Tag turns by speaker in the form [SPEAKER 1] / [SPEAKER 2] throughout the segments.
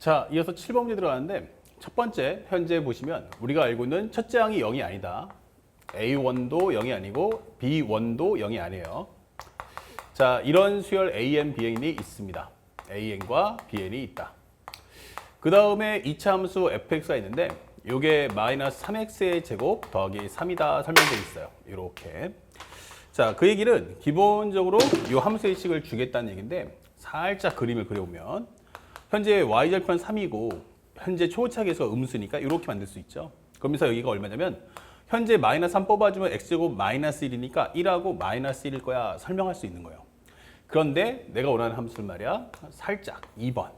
[SPEAKER 1] 자, 이어서 7번 문제 들어가는데 첫 번째 현재 보시면 우리가 알고 있는 첫째 항이 0이 아니다. A1도 0이 아니고 B1도 0이 아니에요. 자, 이런 수열 AN, BN이 있습니다. AN과 BN이 있다. 그 다음에 2차 함수 fx가 있는데 이게 마이너스 3x의 제곱 더하기 3이다 설명되어 있어요. 이렇게. 자, 그 얘기는 기본적으로 이 함수의 식을 주겠다는 얘기인데 살짝 그림을 그려보면 현재 y절편 3이고 현재 초차계에서 음수니까 이렇게 만들 수 있죠. 그러면서 여기가 얼마냐면 현재 마이너스 3 뽑아주면 x제곱 마이너스 1이니까 1하고 마이너스 1일 거야 설명할 수 있는 거예요. 그런데 내가 원하는 함수를 말이야 살짝 2번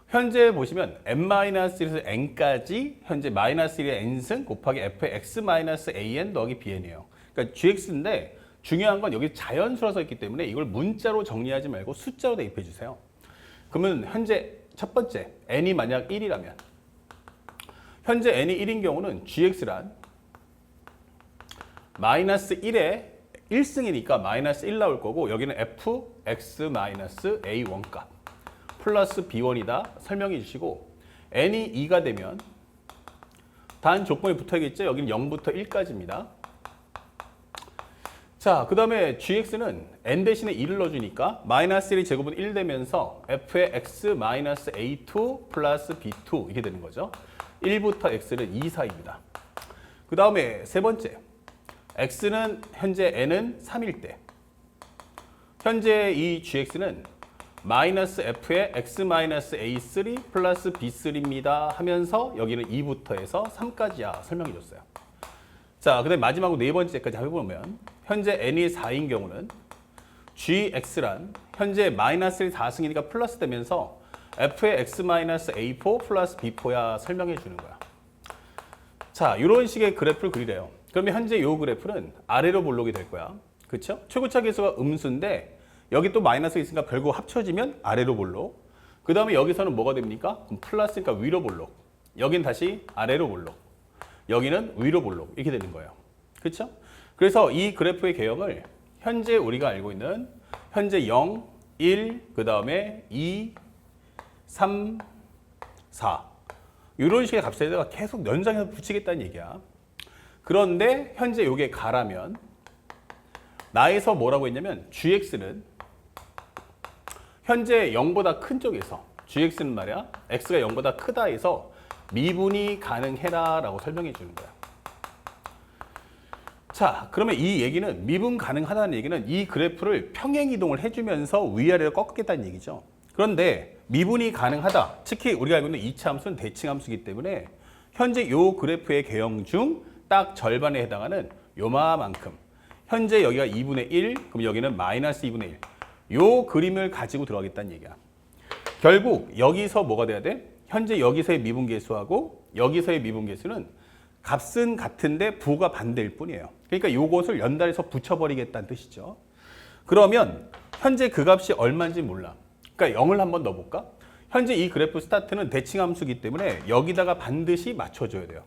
[SPEAKER 1] 현재 보시면 n-1에서 n까지 현재 마이너스 1의 n승 곱하기 f의 x-an 더하기 bn이에요. 그러니까 gx인데 중요한 건 여기 자연수라서 있기 때문에 이걸 문자로 정리하지 말고 숫자로 대입해 주세요. 그러면 현재 첫 번째 n이 만약 1이라면 현재 n이 1인 경우는 gx란 마이너스 1에 1승이니까 마이너스 1 나올 거고 여기는 fx-a1 값 플러스 b1이다 설명해 주시고 n이 2가 되면 단 조건이 붙어야겠죠. 여기는 0부터 1까지입니다. 자, 그 다음에 gx는 n 대신에 2를 넣어주니까 마이너스 1의 제곱은 1 되면서 f의 x-a2 플러스 b2 이렇게 되는 거죠. 1부터 x는 2 사이입니다. 그 다음에 세 번째 x는 현재 n은 3일 때 현재 이 gx는 마이너스 f의 x-a3 플러스 b3입니다 하면서 여기는 2부터 해서 3까지야 설명해 줬어요. 자, 그 다음에 마지막으로 네 번째까지 해보면 현재 n이 4인 경우는 gx란 현재 마이너스 1 4승이니까 플러스 되면서 f의 x-a4 플러스 b4야 설명해 주는 거야. 자, 이런 식의 그래프를 그리래요. 그러면 현재 이 그래프는 아래로 볼록이 될 거야. 그렇죠? 최고차 계수가 음수인데 여기 또 마이너스가 있으니까 결국 합쳐지면 아래로 볼록. 그 다음에 여기서는 뭐가 됩니까? 그럼 플러스니까 위로 볼록. 여긴 다시 아래로 볼록. 여기는 위로 볼록. 이렇게 되는 거예요. 그렇죠? 그래서 이 그래프의 개형을 현재 우리가 알고 있는 현재 0, 1, 그 다음에 2, 3, 4 이런 식의 값에다가 계속 연장해서 붙이겠다는 얘기야. 그런데 현재 이게 가라면 나에서 뭐라고 했냐면 gx는 현재 0보다 큰 쪽에서 gx는 말이야 x가 0보다 크다 해서 미분이 가능해라 라고 설명해 주는 거야. 자, 그러면 이 얘기는 미분 가능하다는 얘기는 이 그래프를 평행 이동을 해주면서 위아래로 꺾겠다는 얘기죠. 그런데 미분이 가능하다. 특히 우리가 알고 있는 2차 함수는 대칭 함수이기 때문에 현재 이 그래프의 개형 중 딱 절반에 해당하는 요마만큼 현재 여기가 2분의 1, 그럼 여기는 마이너스 2분의 1. 요 그림을 가지고 들어가겠다는 얘기야. 결국 여기서 뭐가 돼야 돼? 현재 여기서의 미분계수하고 여기서의 미분계수는 값은 같은데 부호가 반대일 뿐이에요. 그러니까 요것을 연달아서 붙여버리겠다는 뜻이죠. 그러면 현재 그 값이 얼마인지 몰라. 그러니까 0을 한번 넣어볼까? 현재 이 그래프 스타트는 대칭 함수이기 때문에 여기다가 반드시 맞춰줘야 돼요.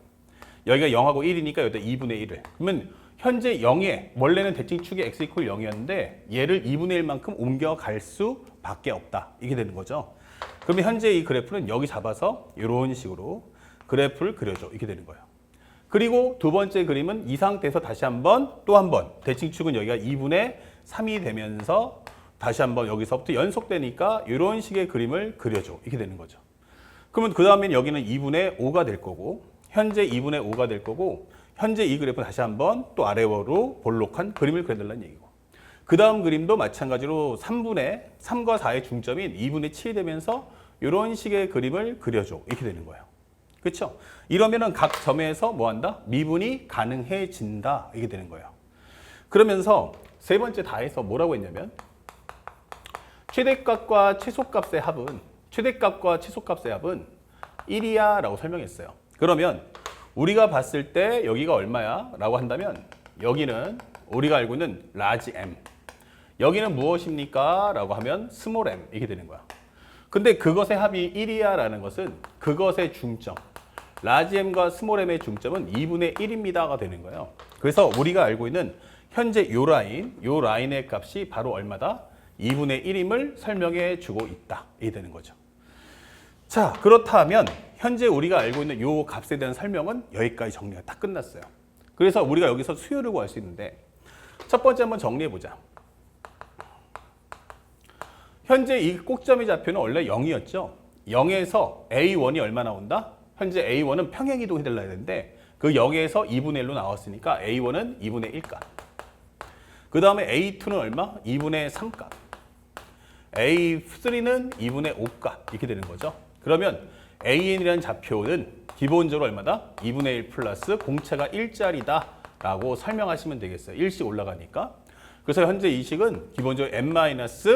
[SPEAKER 1] 여기가 0하고 1이니까 여기다 2분의 1을. 그러면 현재 0에 원래는 대칭축이 x 이퀄 0이었는데 얘를 2분의 1만큼 옮겨갈 수밖에 없다. 이게 되는 거죠. 그러면 현재 이 그래프는 여기 잡아서 이런 식으로 그래프를 그려줘. 이렇게 되는 거예요. 그리고 두 번째 그림은 이 상태에서 다시 한번 또 한 번 대칭축은 여기가 2분의 3이 되면서 다시 한번 여기서부터 연속되니까 이런 식의 그림을 그려줘. 이렇게 되는 거죠. 그러면 그 다음엔 여기는 2분의 5가 될 거고 현재 2분의 5가 될 거고 현재 이 그래프 다시 한번 또 아래로 볼록한 그림을 그려달라는 얘기고 그 다음 그림도 마찬가지로 3과 4의 중점인 2분의 7이 되면서 이런 식의 그림을 그려줘. 이렇게 되는 거예요. 그렇죠? 이러면은 각 점에서 뭐 한다? 미분이 가능해진다. 이게 되는 거예요. 그러면서 세 번째 다해서 뭐라고 했냐면 최대값과 최소값의 합은 최대값과 최소값의 합은 1이야 라고 설명했어요. 그러면 우리가 봤을 때 여기가 얼마야? 라고 한다면 여기는 우리가 알고 있는 라지 m 여기는 무엇입니까? 라고 하면 스몰 m 이렇게 되는 거야. 근데 그것의 합이 1이야 라는 것은 그것의 중점 라지 m과 스몰 m의 중점은 2분의 1입니다가 되는 거예요. 그래서 우리가 알고 있는 현재 요 라인의 값이 바로 얼마다? 2분의 1임을 설명해 주고 있다. 이게 되는 거죠. 자, 그렇다면 현재 우리가 알고 있는 요 값에 대한 설명은 여기까지 정리가 딱 끝났어요. 그래서 우리가 여기서 수요를 구할 수 있는데 첫 번째 한번 정리해 보자. 현재 이 꼭점의 좌표는 원래 0이었죠. 0에서 A1이 얼마 나온다? 현재 A1은 평행이동 해달라야 되는데 그 0에서 2분의 1로 나왔으니까 A1은 2분의 1값. 그 다음에 A2는 얼마? 2분의 3값. A3는 2분의 5값. 이렇게 되는 거죠. 그러면 AN이라는 좌표는 기본적으로 얼마다? 2분의 1 플러스 공차가 1짜리다 라고 설명하시면 되겠어요. 1씩 올라가니까. 그래서 현재 이 식은 기본적으로 n-1에서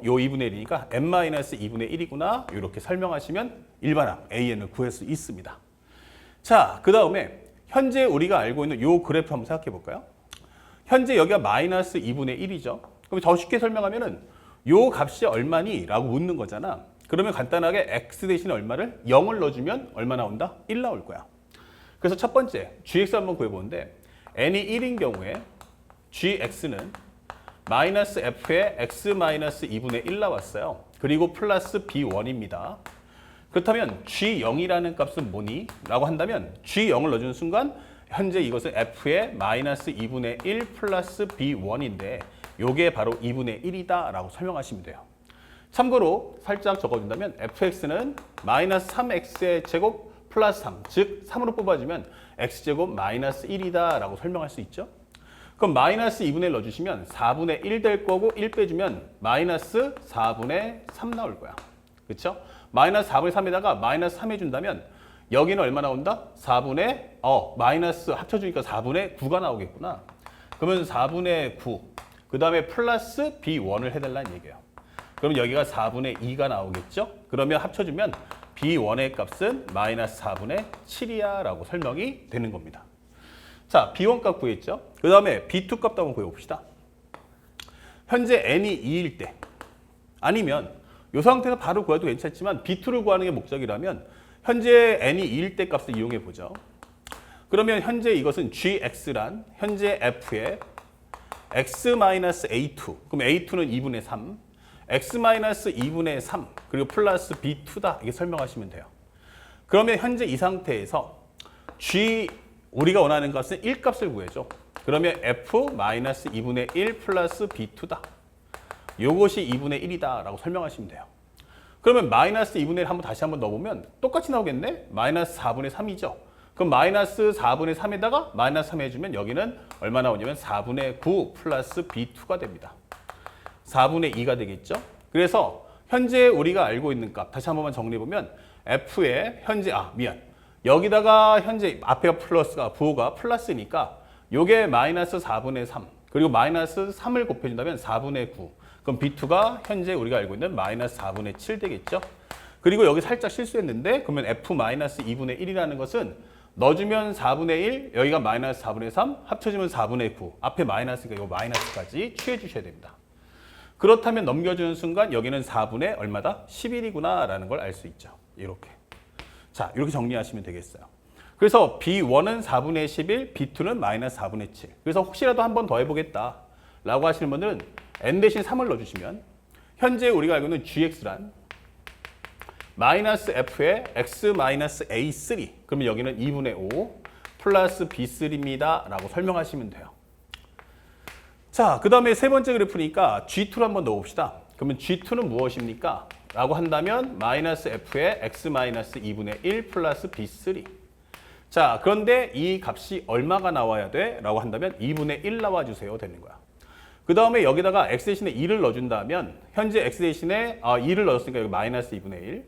[SPEAKER 1] 요 2분의 1이니까 n-2분의 1이구나 이렇게 설명하시면 일반항 AN을 구할 수 있습니다. 자, 그 다음에 현재 우리가 알고 있는 요 그래프 한번 생각해 볼까요? 현재 여기가 마이너스 2분의 1이죠. 그럼 더 쉽게 설명하면은 요 값이 얼마니? 라고 묻는 거잖아. 그러면 간단하게 x 대신 얼마를 0을 넣어주면 얼마 나온다? 1 나올 거야. 그래서 첫 번째 gx 한번 구해보는데 n이 1인 경우에 gx는 마이너스 f의 x 마이너스 2분의 1 나왔어요. 그리고 플러스 b1입니다. 그렇다면 g0이라는 값은 뭐니? 라고 한다면 g0을 넣어주는 순간 현재 이것은 f의 마이너스 2분의 1 플러스 b1인데 요게 바로 2분의 1이다 라고 설명하시면 돼요. 참고로 살짝 적어준다면 fx는 마이너스 3x의 제곱 플러스 3, 즉 3으로 뽑아주면 x제곱 마이너스 1이다 라고 설명할 수 있죠. 그럼 마이너스 2분의 1 넣어주시면 4분의 1 될 거고 1 빼주면 마이너스 4분의 3 나올 거야. 그렇죠? 마이너스 4분의 3에다가 마이너스 3 해준다면 여기는 얼마 나온다? 마이너스 합쳐주니까 4분의 9가 나오겠구나. 그러면 4분의 9, 그 다음에 플러스 B1을 해달라는 얘기예요. 그럼 여기가 4분의 2가 나오겠죠? 그러면 합쳐주면 B1의 값은 마이너스 4분의 7이야 라고 설명이 되는 겁니다. 자, B1 값 구했죠? 그 다음에 B2 값도 한번 구해봅시다. 현재 n이 2일 때 아니면 이 상태에서 바로 구해도 괜찮지만 B2를 구하는 게 목적이라면 현재 n이 2일 때 값을 이용해 보죠. 그러면 현재 이것은 gx란 현재 f의 x-a2 그럼 a2는 2분의 3 x-2분의 3 그리고 플러스 b2다 이렇게 설명하시면 돼요. 그러면 현재 이 상태에서 우리가 원하는 값은 1값을 구해줘. 그러면 f-2분의 1 플러스 b2다. 요것이 2분의 1이다 라고 설명하시면 돼요. 그러면 마이너스 2분의 1 다시 한번 넣어보면 똑같이 나오겠네? 마이너스 4분의 3이죠. 그럼 마이너스 4분의 3에다가 마이너스 3 해주면 여기는 얼마 나오냐면 4분의 9 플러스 b2가 됩니다. 4분의 2가 되겠죠. 그래서 현재 우리가 알고 있는 값 다시 한 번만 정리해보면 f의 현재 여기다가 현재 앞에가 플러스가 부호가 플러스니까 요게 마이너스 4분의 3 그리고 마이너스 3을 곱해준다면 4분의 9 그럼 b2가 현재 우리가 알고 있는 마이너스 4분의 7 되겠죠. 그리고 여기 살짝 실수했는데 그러면 f 마이너스 2분의 1이라는 것은 넣어주면 4분의 1 여기가 마이너스 4분의 3 합쳐지면 4분의 9 앞에 마이너스니까 이거 마이너스까지 취해 주셔야 됩니다. 그렇다면 넘겨주는 순간 여기는 4분의 얼마다? 11이구나 라는 걸 알 수 있죠. 이렇게. 자, 이렇게 정리하시면 되겠어요. 그래서 B1은 4분의 11, B2는 마이너스 4분의 7. 그래서 혹시라도 한 번 더 해보겠다 라고 하시는 분들은 n 대신 3을 넣어주시면 현재 우리가 알고 있는 gx란 마이너스 f의 x 마이너스 a3 그러면 여기는 2분의 5 플러스 b3입니다 라고 설명하시면 돼요. 자, 그 다음에 세 번째 그래프니까 G2를 한번 넣어봅시다. 그러면 G2는 무엇입니까? 라고 한다면 마이너스 F의 X 마이너스 2분의 1 플러스 B3. 자, 그런데 이 값이 얼마가 나와야 돼? 라고 한다면 2분의 1 나와주세요. 되는 거야. 그 다음에 여기다가 X 대신에 2를 넣어준다면 현재 X 대신에 2를 넣었으니까 여기 마이너스 2분의 1.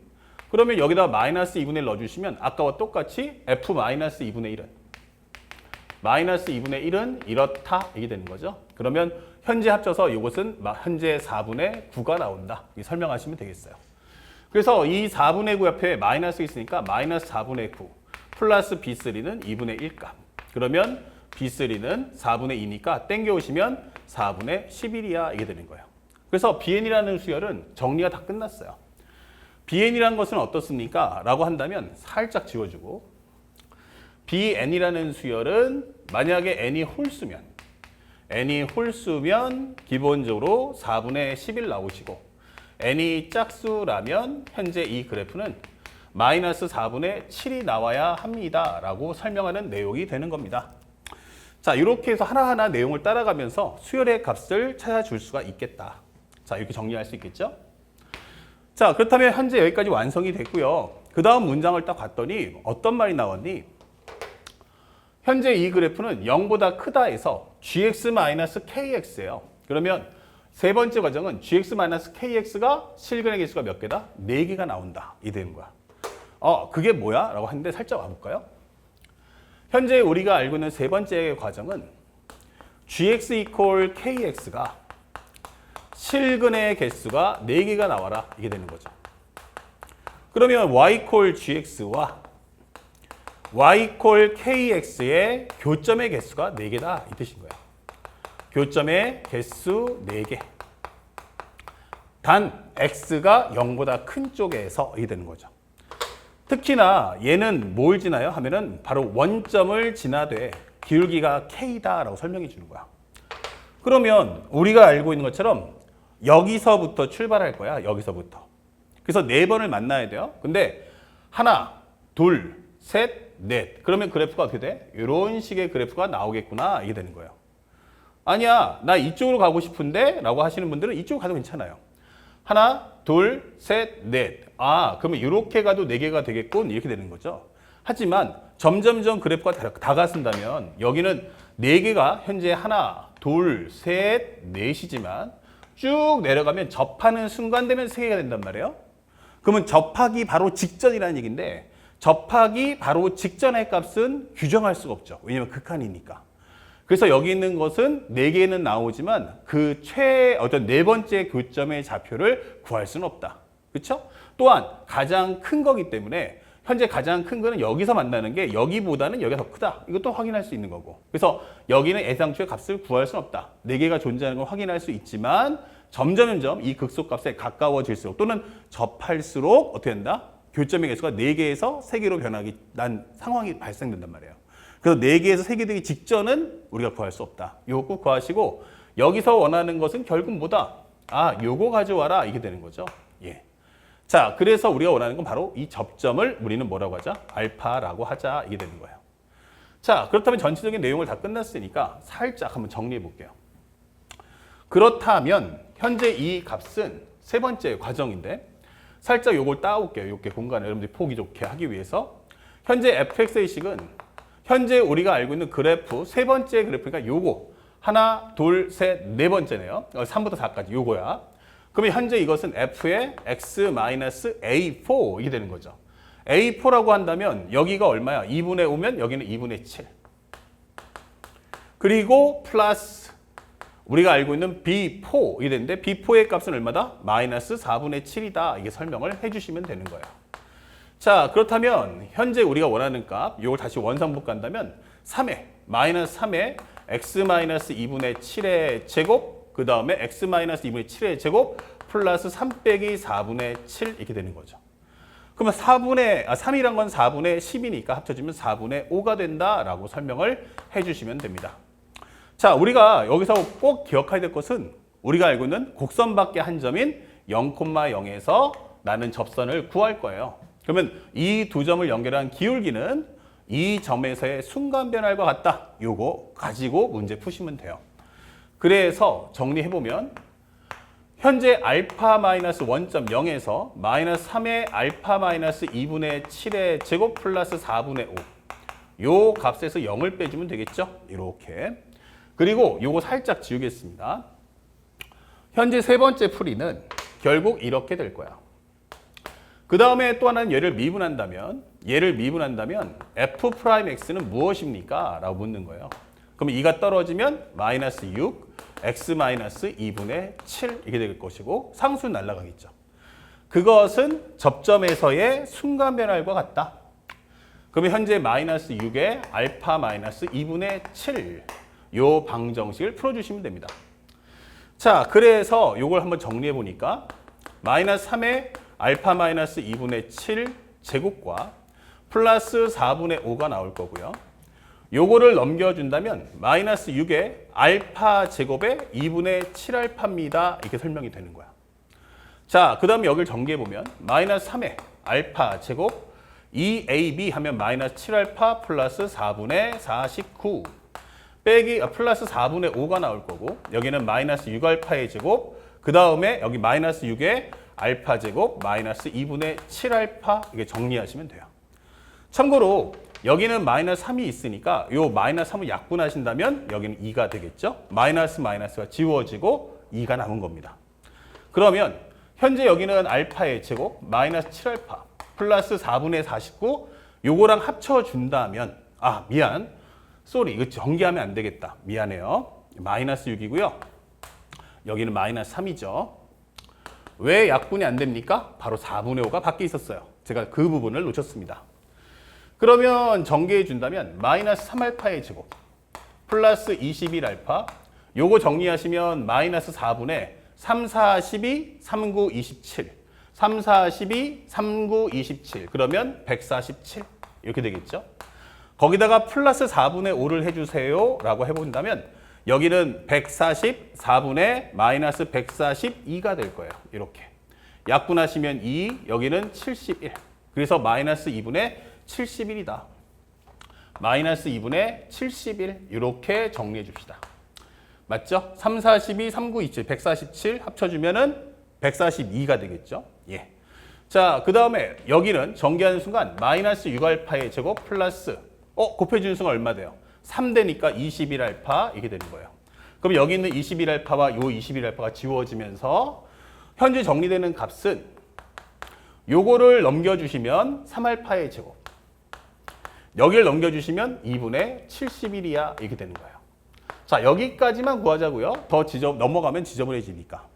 [SPEAKER 1] 그러면 여기다가 마이너스 2분의 1 넣어주시면 아까와 똑같이 F 마이너스 2분의 1은 마이너스 2분의 1은 이렇다 이게 되는 거죠. 그러면 현재 합쳐서 이것은 현재 4분의 9가 나온다. 이렇게 설명하시면 되겠어요. 그래서 이 4분의 9 옆에 마이너스 있으니까 마이너스 4분의 9 플러스 B3는 2분의 1 값. 그러면 B3는 4분의 2니까 땡겨오시면 4분의 11이야 이게 되는 거예요. 그래서 BN이라는 수열은 정리가 다 끝났어요. BN이라는 것은 어떻습니까? 라고 한다면 살짝 지워주고 BN이라는 수열은 만약에 n이 홀수면 기본적으로 4분의 11 나오시고 n이 짝수라면 현재 이 그래프는 마이너스 4분의 7이 나와야 합니다. 라고 설명하는 내용이 되는 겁니다. 자, 이렇게 해서 하나하나 내용을 따라가면서 수열의 값을 찾아줄 수가 있겠다. 자, 이렇게 정리할 수 있겠죠? 자, 그렇다면 현재 여기까지 완성이 됐고요. 그 다음 문장을 딱 봤더니 어떤 말이 나왔니? 현재 이 그래프는 0보다 크다 해서 gx-kx예요. 그러면 세 번째 과정은 gx-kx가 실근의 개수가 몇 개다? 4개가 나온다. 이 되는 거야. 그게 뭐야? 라고 하는데 살짝 와볼까요? 현재 우리가 알고 있는 세 번째 과정은 gx = kx가 실근의 개수가 4개가 나와라. 이게 되는 거죠. 그러면 y = gx와 y = kx의 교점의 개수가 4개다. 이 뜻인 거예요. 교점의 개수 4개. 단 x가 0보다 큰 쪽에서 이게 되는 거죠. 특히나 얘는 뭘 지나요? 하면은 바로 원점을 지나되 기울기가 k다라고 설명해 주는 거야. 그러면 우리가 알고 있는 것처럼 여기서부터 출발할 거야. 여기서부터. 그래서 4번을 만나야 돼요. 근데 하나, 둘, 셋, 넷. 그러면 그래프가 어떻게 돼? 이런 식의 그래프가 나오겠구나. 이게 되는 거예요. 아니야, 나 이쪽으로 가고 싶은데? 라고 하시는 분들은 이쪽으로 가도 괜찮아요. 하나, 둘, 셋, 넷. 그러면 이렇게 가도 4개가 되겠군. 이렇게 되는 거죠. 하지만 점점점 그래프가 다가선다면 여기는 4개가 현재 하나, 둘, 셋, 넷이지만 쭉 내려가면 접하는 순간 되면 3개가 된단 말이에요. 그러면 접하기 바로 직전이라는 얘기인데 접하기 바로 직전의 값은 규정할 수가 없죠. 왜냐하면 극한이니까. 그래서 여기 있는 것은 4개는 나오지만 그 어떤 네 번째 교점의 좌표를 구할 수는 없다. 그렇죠? 또한 가장 큰 거기 때문에 현재 가장 큰 거는 여기서 만나는 게 여기보다는 여기가 더 크다. 이것도 확인할 수 있는 거고. 그래서 여기는 애상추의 값을 구할 수는 없다. 4개가 존재하는 걸 확인할 수 있지만 점점 이 극소값에 가까워질수록 또는 접할수록 어떻게 된다? 교점의 개수가 4개에서 3개로 변하기 난 상황이 발생된단 말이에요. 그래서 4개에서 3개 되기 직전은 우리가 구할 수 없다. 요거 꼭 구하시고 여기서 원하는 것은 결국 뭐다? 요거 가져와라. 이게 되는 거죠. 예. 자, 그래서 우리가 원하는 건 바로 이 접점을 우리는 뭐라고 하자? 알파라고 하자. 이게 되는 거예요. 자, 그렇다면 전체적인 내용을 다 끝났으니까 살짝 한번 정리해 볼게요. 그렇다면 현재 이 값은 세 번째 과정인데 살짝 요걸 따올게요. 이렇게 공간을 여러분들이 보기 좋게 하기 위해서 현재 fx의 식은 현재 우리가 알고 있는 그래프 세 번째 그래프니까 요거 하나, 둘, 셋, 네 번째네요. 3부터 4까지 요거야. 그러면 현재 이것은 f의 x-a4 이게 되는 거죠. a4라고 한다면 여기가 얼마야? 2분의 5면 여기는 2분의 7. 그리고 플러스 우리가 알고 있는 b4 이게 되는데 b4의 값은 얼마다? 마이너스 4분의 7이다. 이게 설명을 해주시면 되는 거예요. 자, 그렇다면 현재 우리가 원하는 값 이걸 다시 원상복 간다면 3의 마이너스 3의 x-2분의 7의 제곱 그 다음에 x-2분의 7의 제곱 플러스 3 빼기 4분의 7 이렇게 되는 거죠. 그러면 3이란 건 4분의 10이니까 합쳐지면 4분의 5가 된다라고 설명을 해주시면 됩니다. 자, 우리가 여기서 꼭 기억해야 될 것은 우리가 알고 있는 곡선밖에 한 점인 0,0에서 나는 접선을 구할 거예요. 그러면 이 두 점을 연결한 기울기는 이 점에서의 순간 변화과 같다. 요거 가지고 문제 푸시면 돼요. 그래서 정리해보면 현재 α-1.0에서 마이너스 3의 α-2분의 7의 제곱 플러스 4분의 5. 요 값에서 0을 빼주면 되겠죠? 이렇게. 그리고 요거 살짝 지우겠습니다. 현재 세 번째 풀이는 결국 이렇게 될 거야. 그 다음에 또 하나는 얘를 미분한다면 f'x는 무엇입니까? 라고 묻는 거예요. 그럼 2가 떨어지면 마이너스 6, x 마이너스 2분의 7 이게 될 것이고 상수는 날아가겠죠. 그것은 접점에서의 순간 변화과 같다. 그러면 현재 마이너스 6에 알파 마이너스 2분의 7 요 방정식을 풀어주시면 됩니다. 자, 그래서 요걸 한번 정리해 보니까 마이너스 3의 알파 마이너스 2분의 7 제곱과 플러스 4분의 5가 나올 거고요. 요거를 넘겨준다면 마이너스 6의 알파 제곱의 2분의 7알파입니다. 이렇게 설명이 되는 거야. 자, 그 다음에 여기를 전개해보면 마이너스 3의 알파 제곱 2ab 하면 마이너스 7알파 플러스 4분의 49 빼기 플러스 4분의 5가 나올 거고 여기는 마이너스 6알파의 제곱 그 다음에 여기 마이너스 6의 알파 제곱 마이너스 2분의 7알파 이게 정리하시면 돼요. 참고로 여기는 마이너스 3이 있으니까 요 마이너스 3을 약분하신다면 여기는 2가 되겠죠. 마이너스가 지워지고 2가 남은 겁니다. 그러면 현재 여기는 알파의 제곱 마이너스 7알파 플러스 4분의 49 요거랑 합쳐준다면 이거 전개하면 안 되겠다. 미안해요. 마이너스 6이고요. 여기는 마이너스 3이죠. 왜 약분이 안 됩니까? 바로 4분의 5가 밖에 있었어요. 제가 그 부분을 놓쳤습니다. 그러면 정개해 준다면 마이너스 3알파의 제곱 플러스 21알파 요거 정리하시면 마이너스 4분의 3, 4, 12, 3, 9, 27 3, 4, 12, 3, 9, 27 그러면 147 이렇게 되겠죠. 거기다가 플러스 4분의 5를 해주세요 라고 해본다면 여기는 144분의 마이너스 142가 될 거예요. 이렇게 약분하시면 2 여기는 71 그래서 마이너스 2분의 71이다. 마이너스 2분의 71 이렇게 정리해 줍시다. 맞죠? 3, 42, 3, 9, 27 147 합쳐주면은 142가 되겠죠. 예. 자, 그 다음에 여기는 전개하는 순간 마이너스 6알파의 제곱 플러스 곱해주는 순간 얼마 돼요? 3 되니까 21알파 이게 되는 거예요. 그럼 여기 있는 21알파와 요 21알파가 지워지면서 현재 정리되는 값은 요거를 넘겨주시면 3알파의 제곱 여기를 넘겨주시면 2분의 71이야 이렇게 되는 거예요. 자, 여기까지만 구하자고요. 더 넘어가면 지저분해지니까.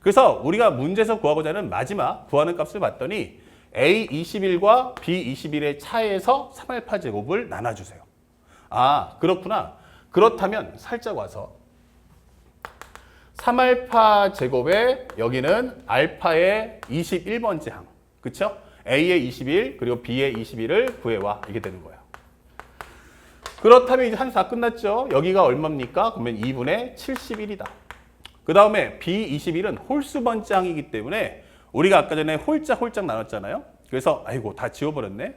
[SPEAKER 1] 그래서 우리가 문제에서 구하고자 하는 마지막 구하는 값을 봤더니 A21과 B21의 차이에서 3알파 제곱을 나눠주세요. 그렇구나. 그렇다면 살짝 와서 3알파 제곱에 여기는 알파의 21번째 항. 그쵸? A의 21 그리고 B의 21을 구해와 이게 되는 거예요. 그렇다면 이제 한수 다 끝났죠? 여기가 얼마입니까? 그러면 2분의 71이다. 그 다음에 B21은 홀수 번째 항이기 때문에 우리가 아까 전에 홀짝 나눴잖아요. 그래서 다 지워버렸네.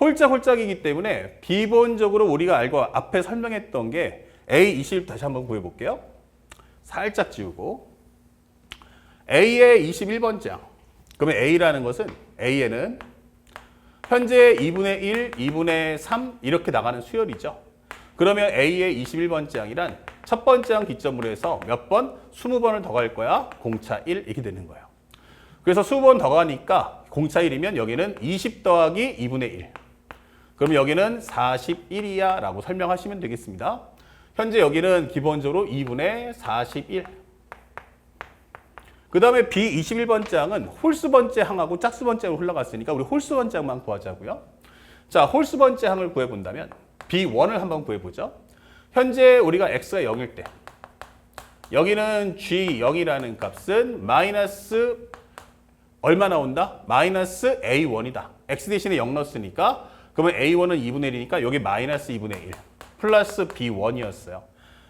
[SPEAKER 1] 홀짝이기 때문에 기본적으로 우리가 알고 앞에 설명했던 게 A21 다시 한번 구해볼게요. 살짝 지우고 A의 21번째 항. 그러면 A라는 것은 A에는 현재 2분의 1, 2분의 3 이렇게 나가는 수열이죠. 그러면 A의 21번째 항이란 첫 번째 항 기점으로 해서 몇 번? 20번을 더 갈 거야. 공차 1 이렇게 되는 거예요. 그래서 20번 더 가니까 공차 1이면 여기는 20 더하기 2분의 1. 그럼 여기는 41이야 라고 설명하시면 되겠습니다. 현재 여기는 기본적으로 2분의 41. 그 다음에 B21번째 항은 홀수 번째 항하고 짝수 번째 항으로 흘러갔으니까 우리 홀수 번째 항만 구하자고요. 자, 홀수 번째 항을 구해본다면 B1을 한번 구해보죠. 현재 우리가 X가 0일 때 여기는 G0이라는 값은 마이너스 얼마 나온다? 마이너스 A1이다. X 대신에 0 넣었으니까 그러면 A1은 2분의 1이니까 여기 마이너스 2분의 1 플러스 B1이었어요.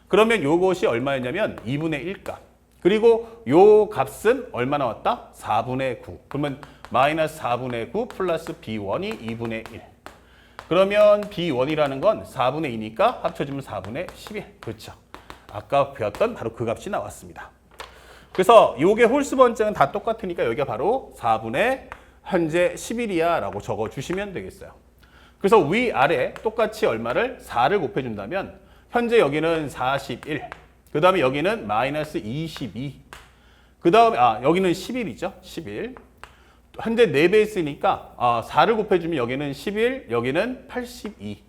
[SPEAKER 1] 그러면 요것이 얼마였냐면 2분의 1 값. 그리고 요 값은 얼마 나왔다? 4분의 9. 그러면 마이너스 4분의 9 플러스 B1이 2분의 1. 그러면 B1이라는 건 4분의 2니까 합쳐주면 4분의 11. 그렇죠. 아까 배웠던 바로 그 값이 나왔습니다. 그래서 요게 홀수 번째는 다 똑같으니까 여기가 바로 4분의 현재 11이야 라고 적어주시면 되겠어요. 그래서 위아래 똑같이 얼마를 4를 곱해준다면 현재 여기는 41. 그 다음에 여기는 마이너스 22. 그 다음에 여기는 11이죠. 11. 현재 4배 있으니까 4를 곱해주면 여기는 11, 여기는 82.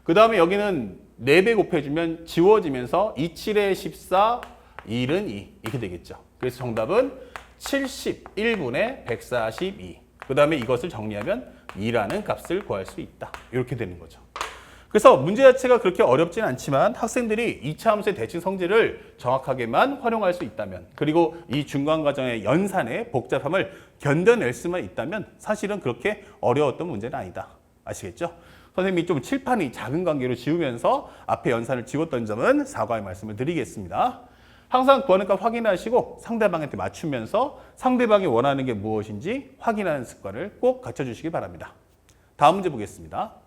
[SPEAKER 1] 그 다음에 여기는 4배 곱해주면 지워지면서 27에 14, 1은 2 이렇게 되겠죠. 그래서 정답은 71분의 142. 그 다음에 이것을 정리하면 2라는 값을 구할 수 있다. 이렇게 되는 거죠. 그래서 문제 자체가 그렇게 어렵진 않지만 학생들이 2차 함수의 대칭 성질을 정확하게만 활용할 수 있다면 그리고 이 중간과정의 연산의 복잡함을 견뎌낼 수만 있다면 사실은 그렇게 어려웠던 문제는 아니다. 아시겠죠? 선생님이 좀 칠판이 작은 관계로 지우면서 앞에 연산을 지웠던 점은 사과의 말씀을 드리겠습니다. 항상 구하는 값 확인하시고 상대방한테 맞추면서 상대방이 원하는 게 무엇인지 확인하는 습관을 꼭 갖춰주시기 바랍니다. 다음 문제 보겠습니다.